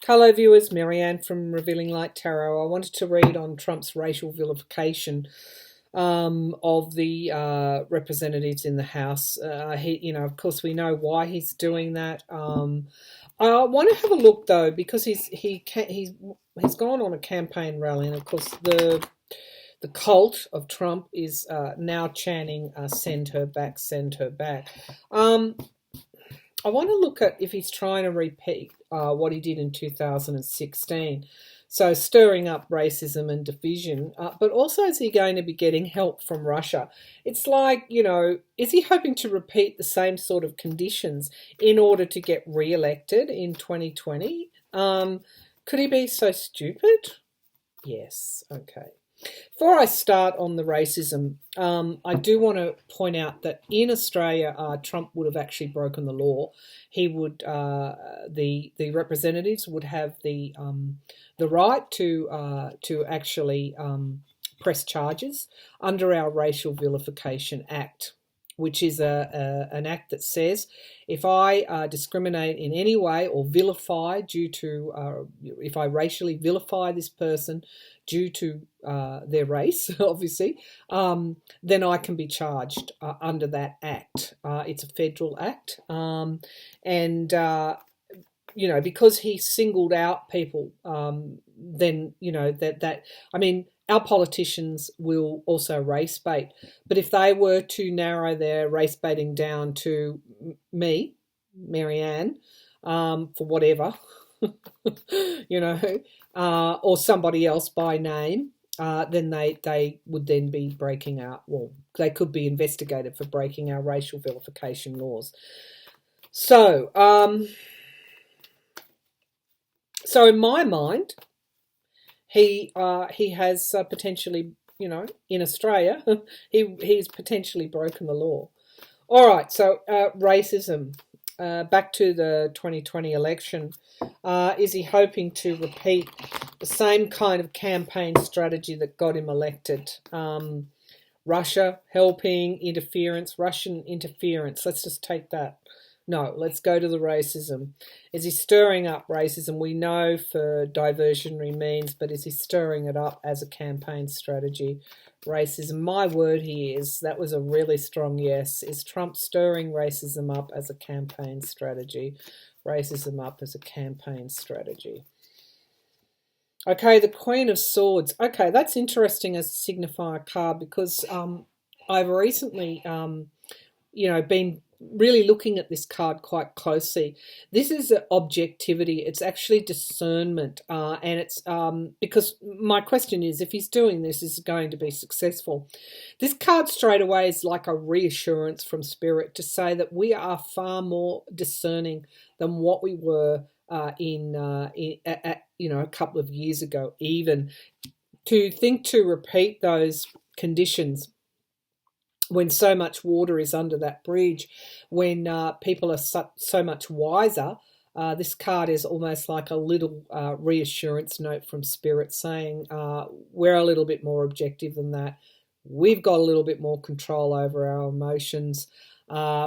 Hello viewers, Marianne from Revealing Light Tarot. I wanted to read on Trump's racial vilification of the representatives in the House. Of course, we know why he's doing that. I want to have a look though, because he's gone on a campaign rally, and of course the cult of Trump is now chanting "Send her back, send her back." I want to look at if he's trying to repeat what he did in 2016. So stirring up racism and division, but also is he going to be getting help from Russia? It's like, is he hoping to repeat the same sort of conditions in order to get re-elected in 2020? Could he be so stupid? Yes, okay. Before I start on the racism, I do want to point out that in Australia, Trump would have actually broken the law. He would, the representatives would have the right to actually press charges under our Racial Vilification Act, which is an act that says if I discriminate in any way or vilify due to, if I racially vilify this person due to their race, obviously, then I can be charged under that act. It's a federal act. Because he singled out people, then, our politicians will also race bait. But if they were to narrow their race baiting down to me, Marianne, for whatever, or somebody else by name, then they would then be breaking out. Well, they could be investigated for breaking our racial vilification laws. So in my mind, he has potentially, in Australia, he's potentially broken the law. All right, so racism. Back to the 2020 election, is he hoping to repeat the same kind of campaign strategy that got him elected? Russia helping, interference, Russian interference. Let's just take that. No, let's go to the racism. Is he stirring up racism? We know for diversionary means, but is he stirring it up as a campaign strategy? Racism, my word, he is. That was a really strong yes. Is Trump stirring racism up as a campaign strategy? Racism up as a campaign strategy. Okay, the Queen of Swords. Okay, that's interesting as a signifier card because I've recently, been really looking at this card quite closely. This is objectivity. It's actually discernment, and it's because my question is, if he's doing this, is it going to be successful? This card straight away is like a reassurance from Spirit to say that we are far more discerning than what we were a couple of years ago. Even to repeat those conditions when so much water is under that bridge, when people are so much wiser, this card is almost like a little reassurance note from Spirit saying we're a little bit more objective than that. We've got a little bit more control over our emotions.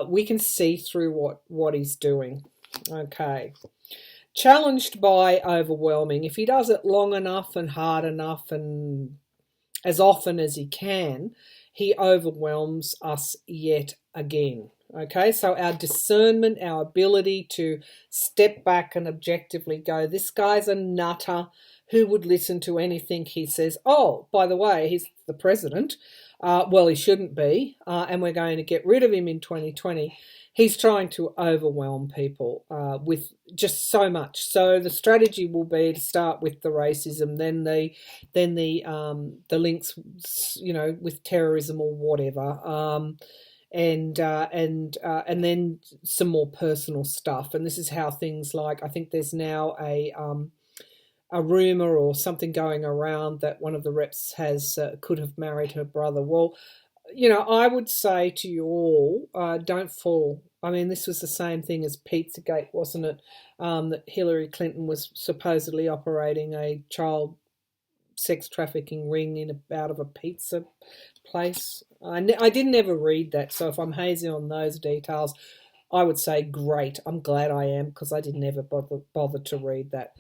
We can see through what he's doing. Okay. Challenged by overwhelming. If he does it long enough and hard enough and as often as he can, he overwhelms us yet again. Okay, so our discernment, our ability to step back and objectively go, this guy's a nutter who would listen to anything he says. Oh, by the way, he's the president. Well, he shouldn't be, and we're going to get rid of him in 2020. He's trying to overwhelm people with just so much. So the strategy will be to start with the racism, then the links, with terrorism or whatever, and then some more personal stuff. And this is how things like, I think there's now a rumor or something going around that one of the reps could have married her brother. Well, I would say to you all, don't fall. I mean, this was the same thing as Pizzagate, wasn't it? That Hillary Clinton was supposedly operating a child sex trafficking ring out of a pizza place. I didn't ever read that, so if I'm hazy on those details, I would say great. I'm glad I am, because I didn't ever bother to read that.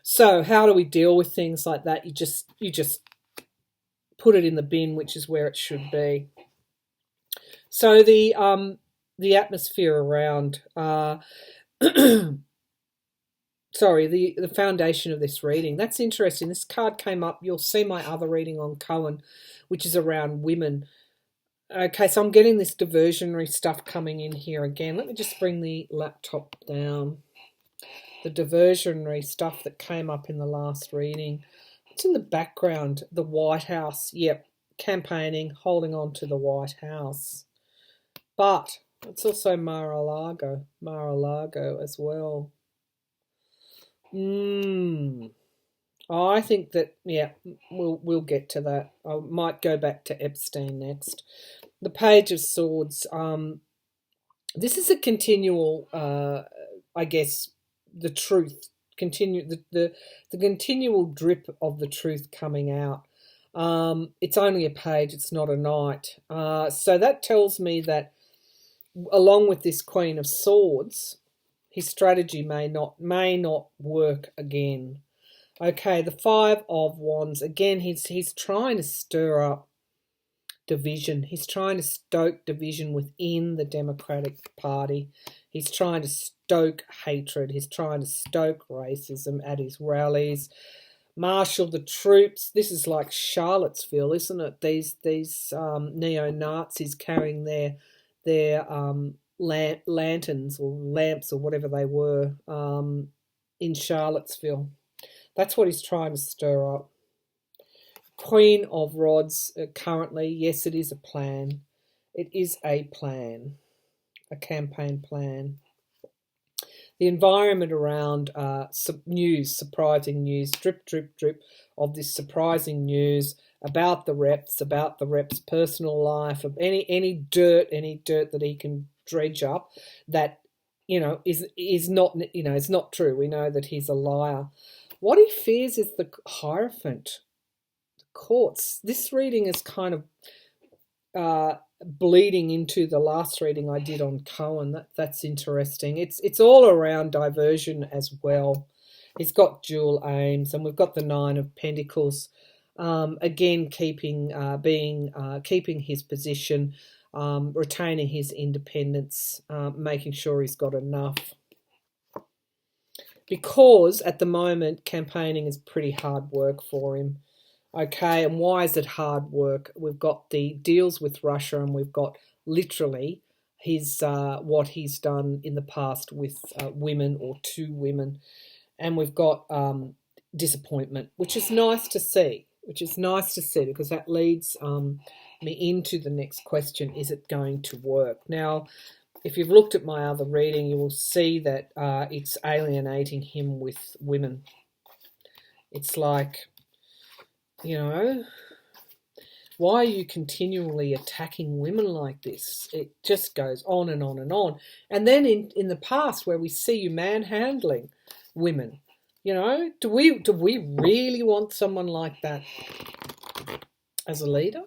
So how do we deal with things like that? You just put it in the bin, which is where it should be. So the atmosphere around sorry, the foundation of this reading. That's interesting. This card came up. You'll see my other reading on Cohen, which is around women. Okay, so I'm getting this diversionary stuff coming in here again. Let me just bring the laptop down. The diversionary stuff that came up in the last reading. What's in the background? The White House. Yep, campaigning, holding on to the White House. But it's also Mar-a-Lago as well. I think that, yeah, we'll get to that. I might go back to Epstein next. The Page of Swords. This is a continual, I guess, the truth. The continual drip of the truth coming out. It's only a page. It's not a knight. So that tells me that, along with this Queen of Swords, his strategy may not work again. Okay, the Five of Wands. Again, he's trying to stir up division. He's trying to stoke division within the Democratic Party. He's trying to stoke hatred. He's trying to stoke racism at his rallies. Marshal the troops. This is like Charlottesville, isn't it? These neo-Nazis carrying their lanterns or lamps or whatever they were in Charlottesville. That's what he's trying to stir up. Queen of Rods currently, yes, it is a plan. It is a plan, a campaign plan. The environment around news, surprising news, drip, drip, drip of this surprising news about the rep's personal life, of any dirt that he can dredge up that, is not, it's not true. We know that he's a liar. What he fears is the Hierophant, the courts. This reading is kind of bleeding into the last reading I did on Cohen. That's interesting. It's all around diversion as well. He's got dual aims, and we've got the Nine of Pentacles. Again, keeping his position, retaining his independence, making sure he's got enough. Because at the moment, campaigning is pretty hard work for him. Okay, and why is it hard work? We've got the deals with Russia, and we've got literally his what he's done in the past with women or to women, and we've got disappointment, which is nice to see. Because that leads me into the next question: is it going to work? Now, if you've looked at my other reading, you will see that it's alienating him with women. It's like, why are you continually attacking women like this? It just goes on and on and on. And then in the past, where we see you manhandling women, do we really want someone like that as a leader?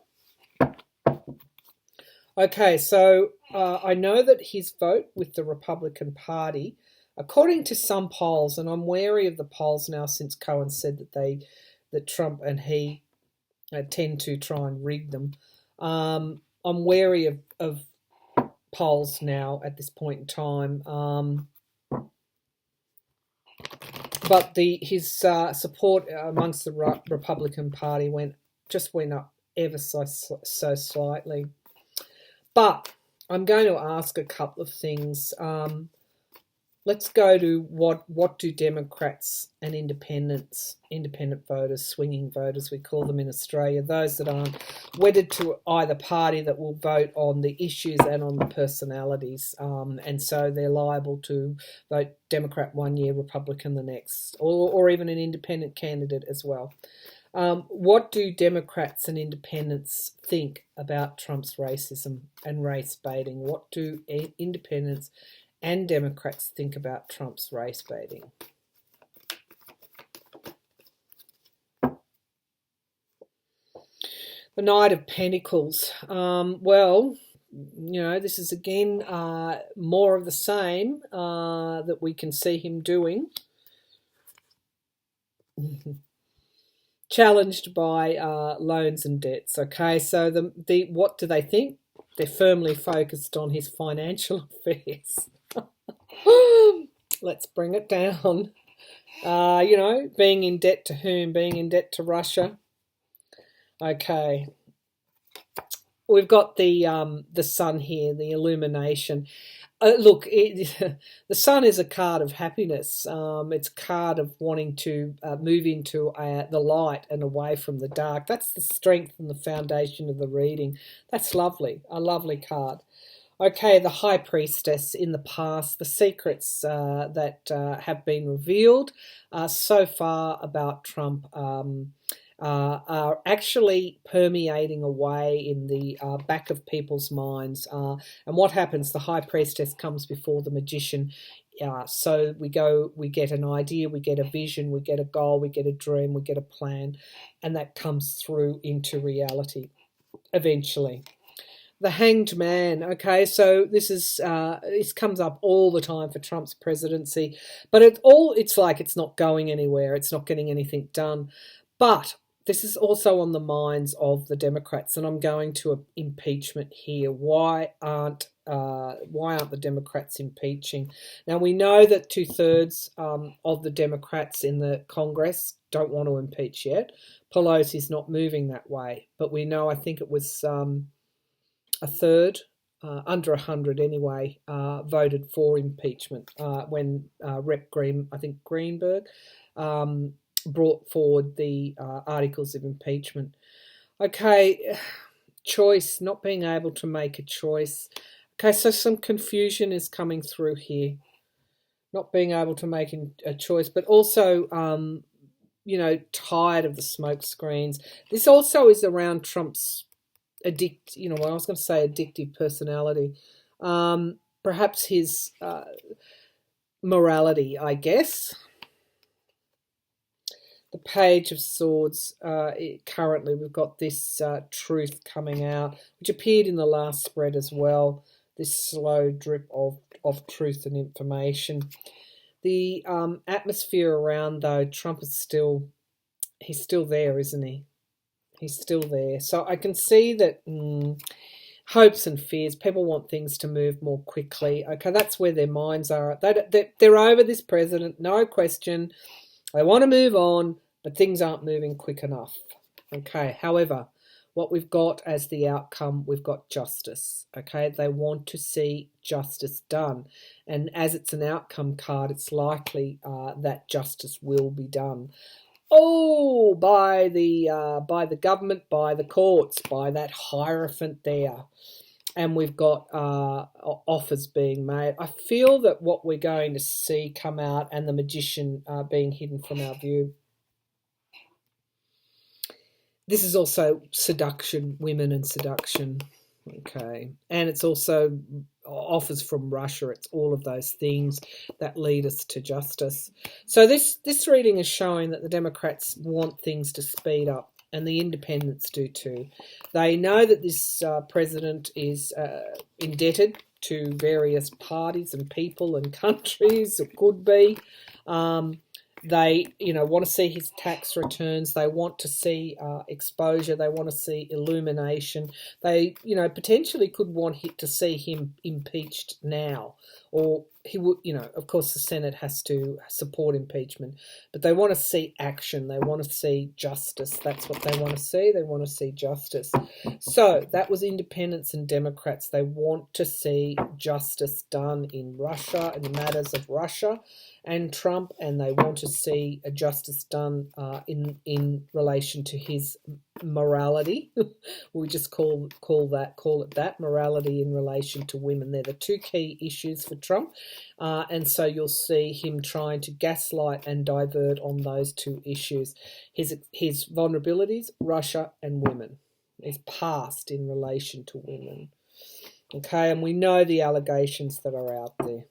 Okay, so I know that his vote with the Republican Party, according to some polls, and I'm wary of the polls now since Cohen said that Trump and he tend to try and rig them. I'm wary of polls now at this point in time. But his support amongst the Republican Party went up ever so slightly. But I'm going to ask a couple of things. Let's go to what do Democrats and independent voters, swinging voters, we call them in Australia, those that aren't wedded to either party, that will vote on the issues and on the personalities, and so they're liable to vote Democrat one year, Republican the next, or even an independent candidate as well. What do Democrats and independents think about Trump's racism and race baiting? What do independents and Democrats think about Trump's race baiting? The Knight of Pentacles. Well, this is again more of the same that we can see him doing. Challenged by loans and debts. Okay, so the what do they think? They're firmly focused on his financial affairs. Let's bring it down. Being in debt to whom? Being in debt to Russia. Okay. We've got the sun here, the illumination. Look, the sun is a card of happiness. It's a card of wanting to move into the light and away from the dark. That's the strength and the foundation of the reading. That's lovely, a lovely card. Okay, the High Priestess in the past, the secrets that have been revealed so far about Trump are actually permeating away in the back of people's minds. And what happens? The High Priestess comes before the Magician. So we get an idea, we get a vision, we get a goal, we get a dream, we get a plan, and that comes through into reality eventually. The Hanged Man. Okay, so this comes up all the time for Trump's presidency, but it's like it's not going anywhere. It's not getting anything done. But this is also on the minds of the Democrats, and I'm going to impeachment here. Why aren't the Democrats impeaching? Now we know that 2/3 of the Democrats in the Congress don't want to impeach yet. Pelosi's not moving that way, but we know. I think it was a third, under 100 anyway, voted for impeachment when Rep. Greenberg brought forward the articles of impeachment. Okay, choice, not being able to make a choice. Okay, so some confusion is coming through here. Not being able to make a choice, but also, tired of the smoke screens. This also is around Trump's addictive personality. Perhaps his morality, I guess. The Page of Swords, currently we've got this truth coming out, which appeared in the last spread as well, this slow drip of truth and information. The atmosphere around, though, Trump is he's still there, isn't he? He's still there. So I can see that hopes and fears, people want things to move more quickly. Okay, that's where their minds are. They're over this president, no question. They want to move on, but things aren't moving quick enough. Okay, however, what we've got as the outcome, we've got justice. Okay, they want to see justice done. And as it's an outcome card, it's likely that justice will be done. Oh, by the government, by the courts, by that Hierophant there. And we've got offers being made. I feel that what we're going to see come out, and the Magician being hidden from our view. This is also seduction, women and seduction. Okay. And it's also offers from Russia. It's all of those things that lead us to justice. So this reading is showing that the Democrats want things to speed up, and the independents do too. They know that this president is indebted to various parties and people and countries, it could be. They, want to see his tax returns. They want to see exposure. They want to see illumination. They, potentially could want to see him impeached now. Or he would, of course the Senate has to support impeachment. But they want to see action. They want to see justice. That's what they want to see. They want to see justice. So that was independents and Democrats. They want to see justice done in Russia, in the matters of Russia and Trump, and they want to see a justice done in relation to his morality. We just call it that, morality in relation to women. They're the two key issues for Trump, and so you'll see him trying to gaslight and divert on those two issues. His vulnerabilities, Russia and women, his past in relation to women. Okay, and we know the allegations that are out there.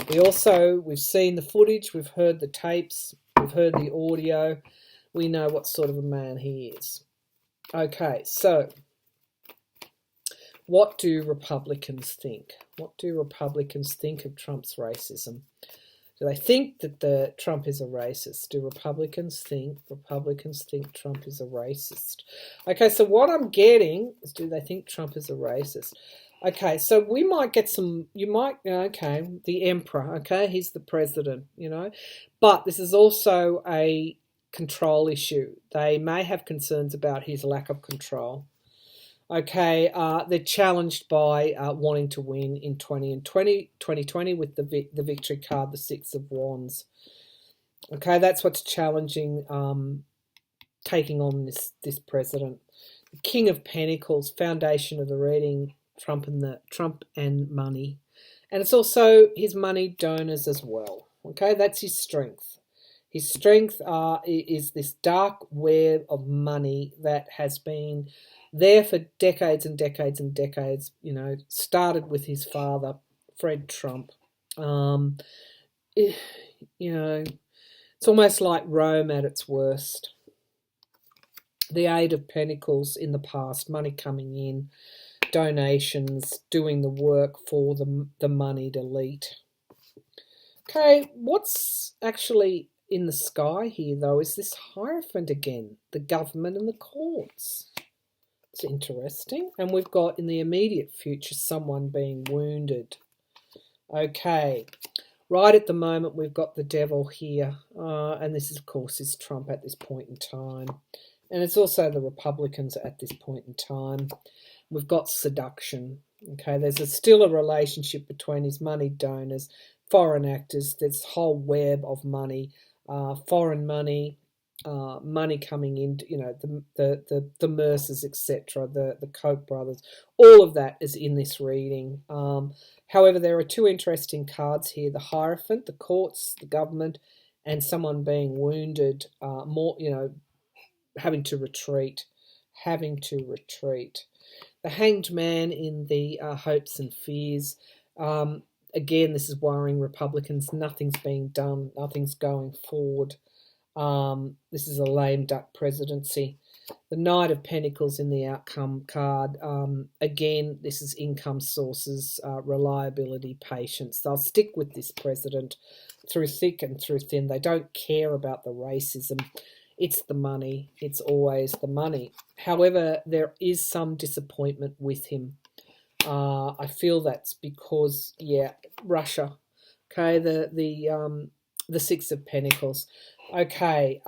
We've seen the footage, we've heard the tapes, we've heard the audio. We know what sort of a man he is. Okay, so What do Republicans think? What do Republicans think of Trump's racism? Do they think that Trump is a racist? Do Republicans think Trump is a racist? Okay, so what I'm getting is, do they think Trump is a racist? Okay, so we might get some, okay, the emperor, okay, he's the president, but this is also a control issue. They may have concerns about his lack of control. Okay, they're challenged by wanting to win in 2020 with the victory card, the Six of Wands. Okay, that's what's challenging taking on this president. The King of Pentacles, foundation of the reading, Trump and money. And it's also his money donors as well. Okay, that's his strength. His strength is this dark web of money that has been there for decades and decades and decades, started with his father, Fred Trump. It's almost like Rome at its worst. The Eight of Pentacles in the past, money coming in, donations, doing the work for the moneyed elite. Okay, what's actually in the sky here, though, is this Hierophant again, the government and the courts. It's interesting. And we've got in the immediate future someone being wounded. Okay. Right at the moment we've got the devil here. And this, of course, is Trump at this point in time. And it's also the Republicans at this point in time. We've got seduction. Okay, there's still a relationship between his money donors, foreign actors, this whole web of money, foreign money, money coming in, the Mercers, etc., the Koch brothers, all of that is in this reading. However, there are two interesting cards here: the Hierophant, the courts, the government, and someone being wounded, having to retreat. The Hanged Man in the hopes and fears. Again, this is worrying Republicans. Nothing's being done. Nothing's going forward. This is a lame duck presidency. The Knight of Pentacles in the outcome card. Again, this is income sources, reliability, patience. They'll stick with this president through thick and through thin. They don't care about the racism. It's the money. It's always the money. However, there is some disappointment with him. I feel that's because, Russia. Okay, the Six of Pentacles. Okay,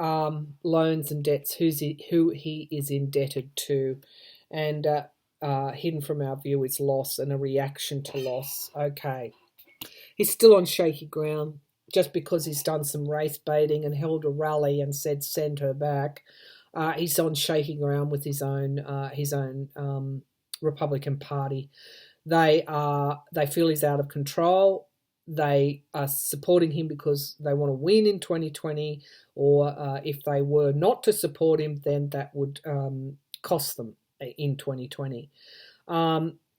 loans and debts, who he is indebted to, and hidden from our view is loss and a reaction to loss. Okay, he's still on shaky ground just because he's done some race baiting and held a rally and said send her back. He's on shaky ground with his own Republican Party. They feel he's out of control. They are supporting him because they want to win in 2020, or if they were not to support him, then that would cost them in 2020.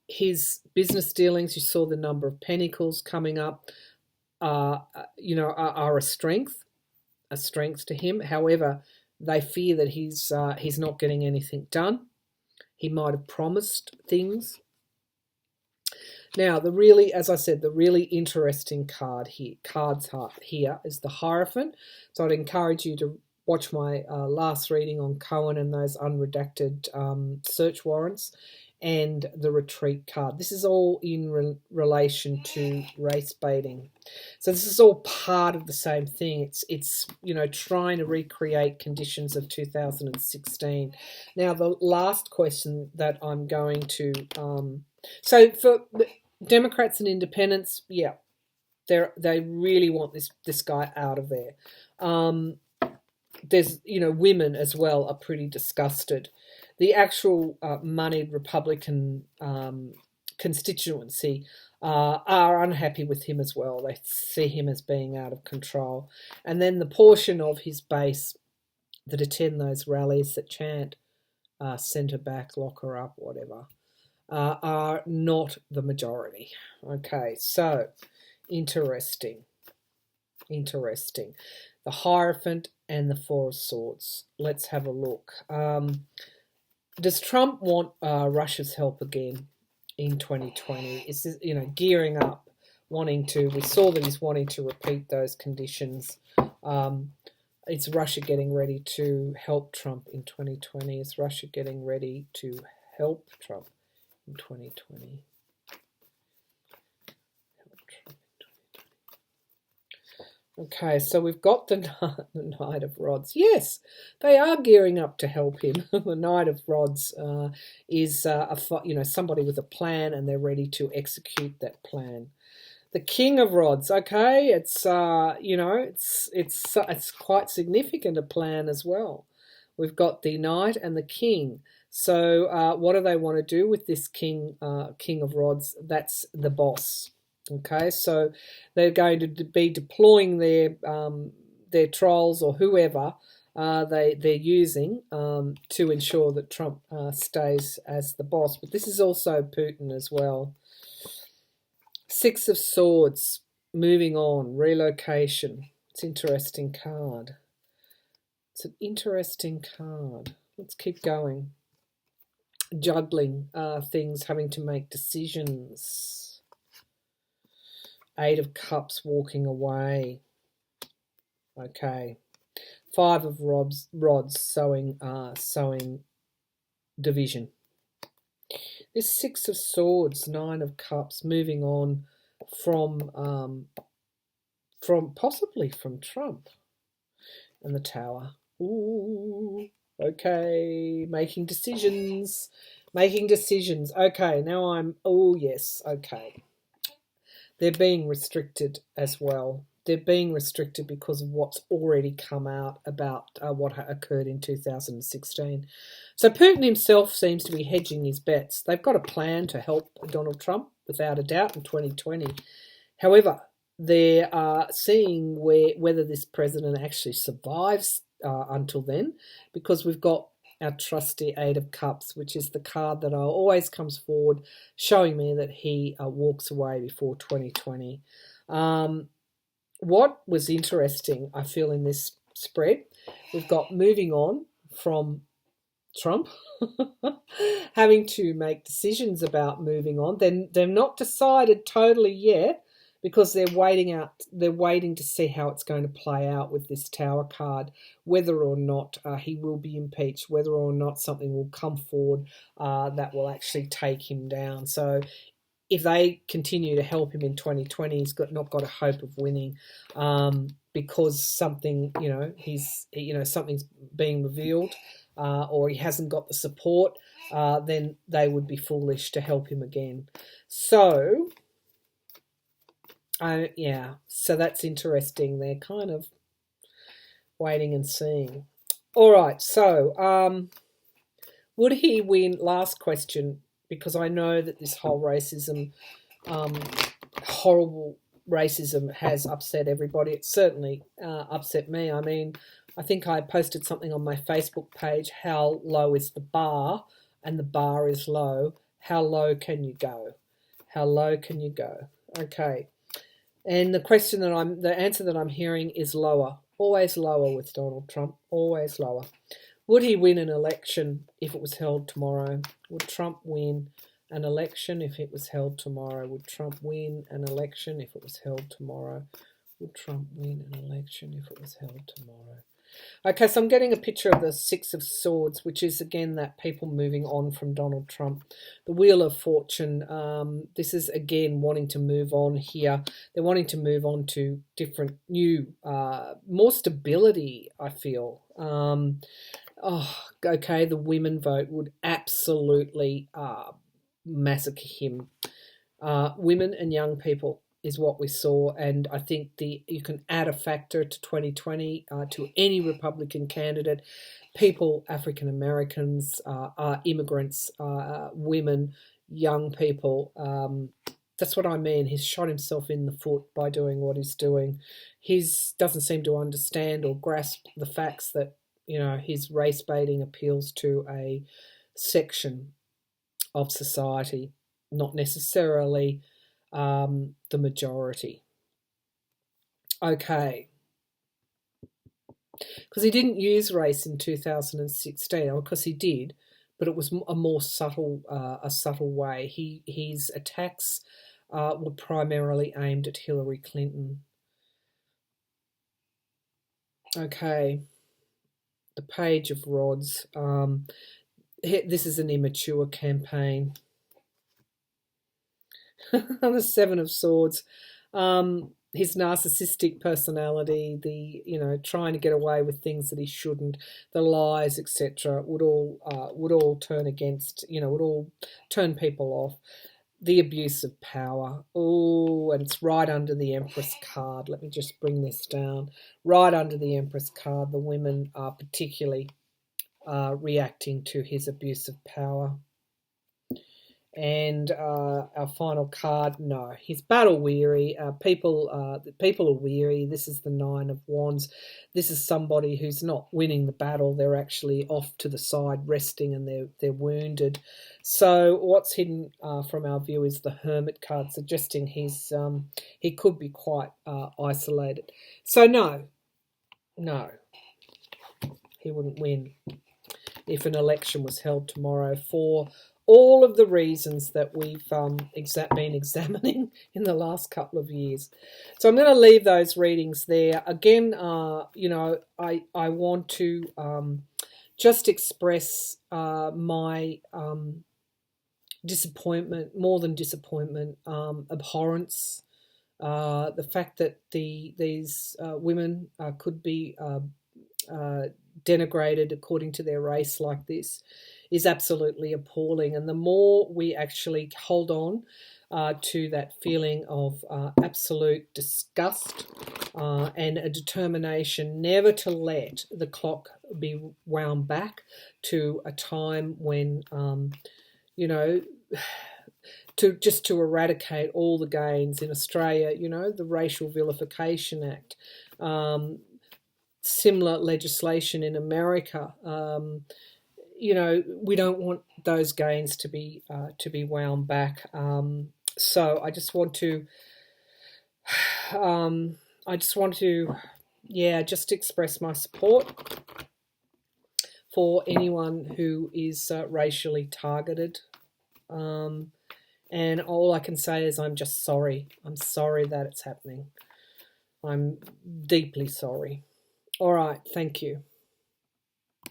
His business dealings, you saw the number of pentacles coming up, are a strength to him. However, they fear that he's not getting anything done. He might have promised things. Now, the really interesting cards here is the Hierophant. So I'd encourage you to watch my last reading on Cohen and those unredacted search warrants, and the Retreat card. This is all in relation to race baiting. So this is all part of the same thing. It's trying to recreate conditions of 2016. Now, the last question that I'm going to so for Democrats and independents, they really want this guy out of there. There's women as well are pretty disgusted. The actual moneyed Republican constituency are unhappy with him as well. They see him as being out of control. And then the portion of his base that attend those rallies that chant send her back, lock her up, whatever, are not the majority. Okay, so interesting. The Hierophant and the Four of Swords. Let's have a look. Does Trump want Russia's help again? in 2020. It's, gearing up, we saw that he's wanting to repeat those conditions. It's Russia getting ready to help Trump in 2020. Is Russia getting ready to help Trump in 2020? Okay, so we've got the Knight of Rods. Yes, they are gearing up to help him. The Knight of Rods is somebody with a plan, and they're ready to execute that plan. The King of Rods. Okay, it's it's quite significant a plan as well. We've got the Knight and the King. So what do they want to do with this King of Rods? That's the boss. Okay, so they're going to be deploying their trolls or whoever they're using to ensure that Trump stays as the boss. But this is also Putin as well. Six of Swords, moving on, relocation. It's an interesting card. It's an interesting card. Let's keep going. Juggling things, having to make decisions. Eight of Cups, walking away. Okay. Five of rods, sowing division. This Six of Swords, Nine of Cups, moving on from possibly from Trump. And the Tower. Ooh, okay, making decisions. Okay, now oh yes, okay. They're being restricted as well. They're being restricted because of what's already come out about what occurred in 2016. So Putin himself seems to be hedging his bets. They've got a plan to help Donald Trump, without a doubt, in 2020. However, they are seeing whether this president actually survives until then, because we've got our trusty Eight of Cups, which is the card that always comes forward, showing me that he walks away before 2020. What was interesting, I feel, in this spread, we've got moving on from Trump having to make decisions about moving on. Then they're not decided totally yet, because they're waiting to see how it's going to play out with this Tower card, whether or not he will be impeached, whether or not something will come forward that will actually take him down. So if they continue to help him in 2020, he's not got a hope of winning, because something's being revealed, or he hasn't got the support. Then they would be foolish to help him again. So so that's interesting. They're kind of waiting and seeing. All right, so would he win? Last question, because I know that this whole racism, horrible racism, has upset everybody. It certainly upset me. I mean, I think I posted something on my Facebook page, how low is the bar? And the bar is low. How low can you go? How low can you go? Okay. And the answer that I'm hearing is lower. Always lower with Donald Trump. Always lower. Would he win an election if it was held tomorrow? Would Trump win an election if it was held tomorrow? Would Trump win an election if it was held tomorrow? Would Trump win an election if it was held tomorrow? Okay, so I'm getting a picture of the Six of Swords, which is, again, that people moving on from Donald Trump. The Wheel of Fortune, this is, again, wanting to move on here. They're wanting to move on to different, new, more stability, I feel. Okay, the women vote would absolutely massacre him. Women and young people is what we saw, and I think you can add a factor to 2020 to any Republican candidate. People, African Americans, immigrants, women, young people. That's what I mean. He's shot himself in the foot by doing what he's doing. He doesn't seem to understand or grasp the facts that his race baiting appeals to a section of society, not necessarily the majority. Okay. Because he didn't use race in 2016, or because he did, but it was a more subtle, a subtle way. His attacks were primarily aimed at Hillary Clinton. Okay, the Page of Rods. This is an immature campaign. The Seven of Swords. His narcissistic personality, the trying to get away with things that he shouldn't, the lies, etc., would all turn against, would all turn people off. The abuse of power. Oh, and it's right under the Empress card. Let me just bring this down. Right under the Empress card, the women are particularly reacting to his abuse of power. And our final card, no, he's battle weary. People are weary. This is the Nine of Wands. This is somebody who's not winning the battle. They're actually off to the side resting, and they're wounded. So what's hidden from our view is the Hermit card, suggesting he could be quite isolated. So no, he wouldn't win if an election was held tomorrow for all of the reasons that we've been examining in the last couple of years. So I'm going to leave those readings there. Again, I want to just express my disappointment, more than disappointment, abhorrence. The fact that these women could be denigrated according to their race like this is absolutely appalling. And the more we actually hold on to that feeling of absolute disgust and a determination never to let the clock be wound back to a time when, to eradicate all the gains in Australia, the Racial Vilification Act, similar legislation in America. We don't want those gains to be wound back. So I just want to, just express my support for anyone who is racially targeted. And all I can say is I'm just sorry. I'm sorry that it's happening. I'm deeply sorry. All right, thank you.